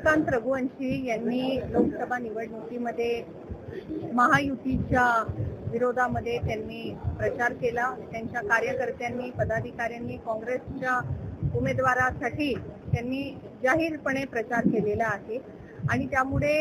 चंद्रकांत रघुवंशी यांनी लोकसभा निवडणुकीमध्ये महायुतीच्या विरोधामध्ये त्यांनी प्रचार केला। त्यांच्या कार्यकर्त्यांनी, पदाधिकाऱ्यांनी काँग्रेसच्या उमेदवारासाठी त्यांनी जाहीरपणे प्रचार केलेला आहे आणि त्यामुळे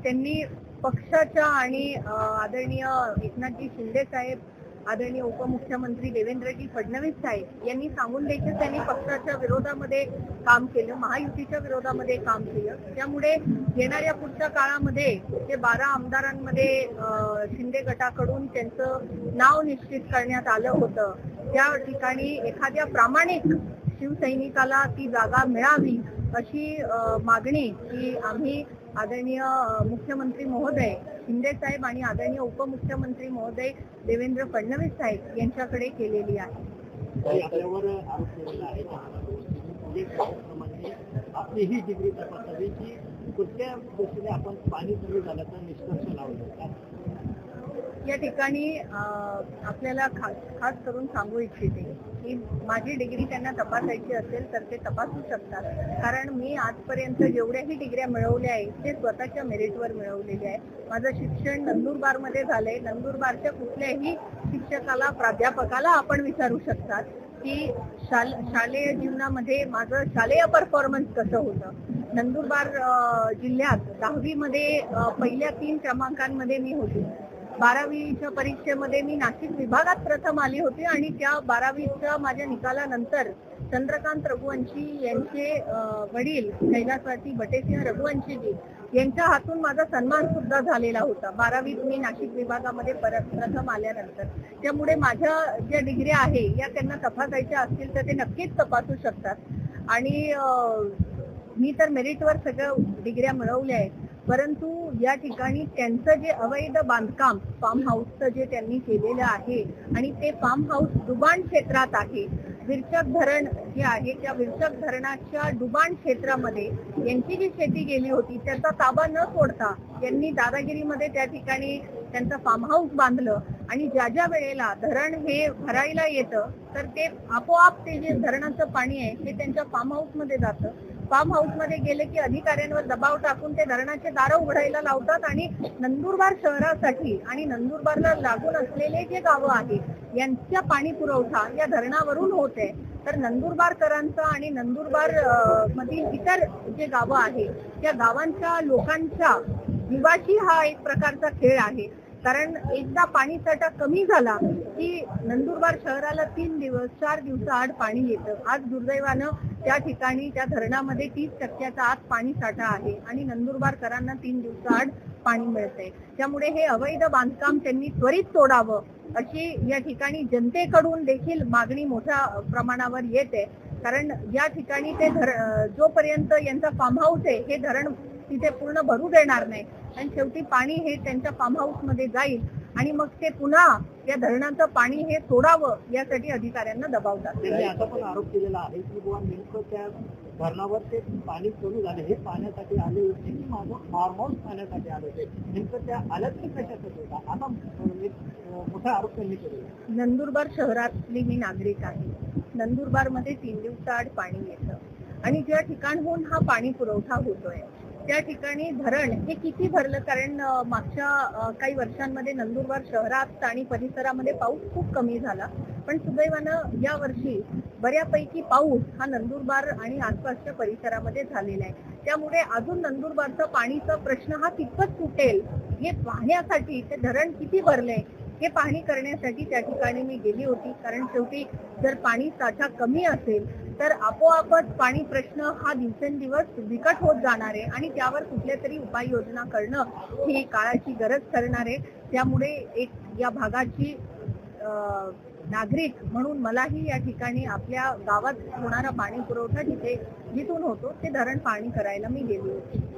त्यांनी पक्षाच्या आणि आदरणीय एकनाथजी शिंदे साहेब, आदरणीय उपमुख्यमंत्री देवेंद्रजी फडणवीस साहेब यांनी सांगून देखील त्यांनी पक्षाच्या विरोधामध्ये काम केलं, महायुतीच्या विरोधामध्ये काम केलं। त्यामुळे येणाऱ्या पुढच्या काळामध्ये जे 12 आमदारांमध्ये शिंदे गटाकडून त्यांचं नाव निश्चित करण्यात आलं होतं, त्या ठिकाणी एखाद्या प्रामाणिक शिवसैनिकाला ती जागा मिळावी अशी मागणी ही आम्ही आदरणीय मुख्यमंत्री महोदय शिंदे साहेब आणि आदरणीय उपमुख्यमंत्री महोदय देवेंद्र फडणवीस साहेब यांच्याकडे केलेली आहे। आपली ही डिग्री तपासावी की कुठल्या गोष्टीने आपण पाणी कमी झाल्याचा निष्कर्ष लावला। या ठिकाणी आपल्याला खास करून सांगू इच्छिते की माझी डिग्री त्यांना तपासायची असेल तर ते तपासू शकतात, कारण मी आजपर्यंत जेवढ्याही डिग्र्या मिळवल्या आहेत ते स्वतःच्या मेरिटवर मिळवलेले आहे। माझं शिक्षण नंदुरबारमध्ये झालंय। नंदुरबारच्या कुठल्याही शिक्षकाला, प्राध्यापकाला आपण विचारू शकतात की शालेय जीवनामध्ये माझं शालेय परफॉर्मन्स कसं होतं। नंदुरबार जिल्ह्यात 10वी मध्ये पहिल्या 3 क्रमांकांमध्ये मी होते। 12वीच्या परीक्षेमध्ये मी नाशिक विभागात प्रथम आली होती आणि त्या 12वीच्या माझ्या निकालानंतर चंद्रकांत रघुवंशी यांचे वडील कैलासवासी बटेसिंह रघुवंशीजी यांच्या हातून माझा सन्मान सुद्धा झालेला होता 12वीत मी नाशिक विभागामध्ये प्रथम आल्यानंतर। त्यामुळे माझ्या ज्या डिग्र्या आहे या त्यांना तपासायच्या असतील तर ते नक्कीच तपासू शकतात आणि मी तर मेरिटवर सगळं डिग्र्या मिळवल्या आहेत। परंतु या ठिकाणी त्यांचं जे अवैध बांधकाम फार्म हाऊसचं जे त्यांनी केलेलं आहे आणि ते फार्म हाऊस डुबाण क्षेत्रात आहे। विरचक धरण जे आहे त्या विरचक धरणाच्या डुबाण क्षेत्रामध्ये यांची जी शेती गेली होती त्याचा ताबा न सोडता यांनी दादागिरीमध्ये त्या ठिकाणी त्यांचं फार्म हाऊस बांधलं आणि ज्या वेळेला धरण हे भरायला येतं तर ते आपोआप ते जे धरणाचं पाणी आहे ते त्यांच्या फार्म हाऊसमध्ये जातं। फार्म हाऊसमध्ये गेले की अधिकाऱ्यांवर दबाव टाकून ते धरणाचे दारं उघडायला लावतात आणि नंदुरबार शहरासाठी आणि नंदुरबारला लागून असलेले जे गावं आहेत यांचा पाणी पुरवठा या धरणावरून होत आहे। तर नंदुरबारकरांचा आणि नंदुरबार मधील इतर जे गावं आहेत त्या गावांच्या लोकांच्या जीवाशी हा एक प्रकारचा खेळ आहे, कारण एकदा पाणी साठा कमी झाला की नंदुरबार शहराला 3 दिवस 4 दिवसाआड पाणी येतं। आज दुर्दैवानं त्या ठिकाणी त्या धरणामध्ये 30% आत पाणी साठा आहे आणि नंदुरबारकरांना 3 दिवसाआड पाणी मिळतंय। त्यामुळे हे अवैध बांधकाम त्यांनी त्वरित तोडावं अशी या ठिकाणी जनतेकडून देखील मागणी मोठ्या प्रमाणावर येते, कारण या ठिकाणी ते जोपर्यंत यांचा फार्म हाऊस आहे हे धरण तिथे पूर्ण भरू देणार नाही आणि शेवटी पाणी हे त्यांच्या फार्म हाऊस मध्ये जाईल आणि मग ते पुन्हा या धरणाचं पाणी हे सोडावं यासाठी अधिकाऱ्यांना दबावतात। त्यांनी असा पण आरोप केलेला आहे की बुवा नेमकं त्या धरणावर ते पाणी कमी झाले हे पाण्यासाठी आले होते की माझं फार्म हाऊस पाण्यासाठी आले होते, नेमकं त्या आल्या तरी कशासाठी होता असा मोठा आरोप त्यांनी केलेला। नंदुरबार शहरातली मी नागरिक आहे। नंदुरबारमध्ये 3 दिवसाआड पाणी येतं आणि ज्या ठिकाणहून हा पाणी पुरवठा होतोय त्या ठिकाणी धरण हे किती भरलं, कारण मागच्या काही वर्षांमध्ये नंदुरबार शहरात आणि परिसरामध्ये पाऊस खूप कमी झाला, पण सुदैवानं या वर्षी बऱ्यापैकी पाऊस हा नंदुरबार आणि आसपासच्या परिसरामध्ये झालेला आहे। त्यामुळे अजून नंदुरबारचा पाणीचा प्रश्न हा कितपत सुटेल हे पाहण्यासाठी ते धरण किती भरलंय हे पाहणी करण्यासाठी त्या ठिकाणी मी गेली होती, कारण शेवटी जर पाणी साठा कमी असेल तर आपोआपच पाणी प्रश्न हा दिवसेंदिवस बिकट होत जाणार आहे आणि त्यावर कुठल्या तरी उपाययोजना करणं ही काळाची गरज ठरणार आहे। त्यामुळे एक या भागाची नागरिक म्हणून मलाही या ठिकाणी आपल्या गावात होणारा पाणी पुरवठा जिथून होतो ते धरण पाहणी करायला मी गेली होती।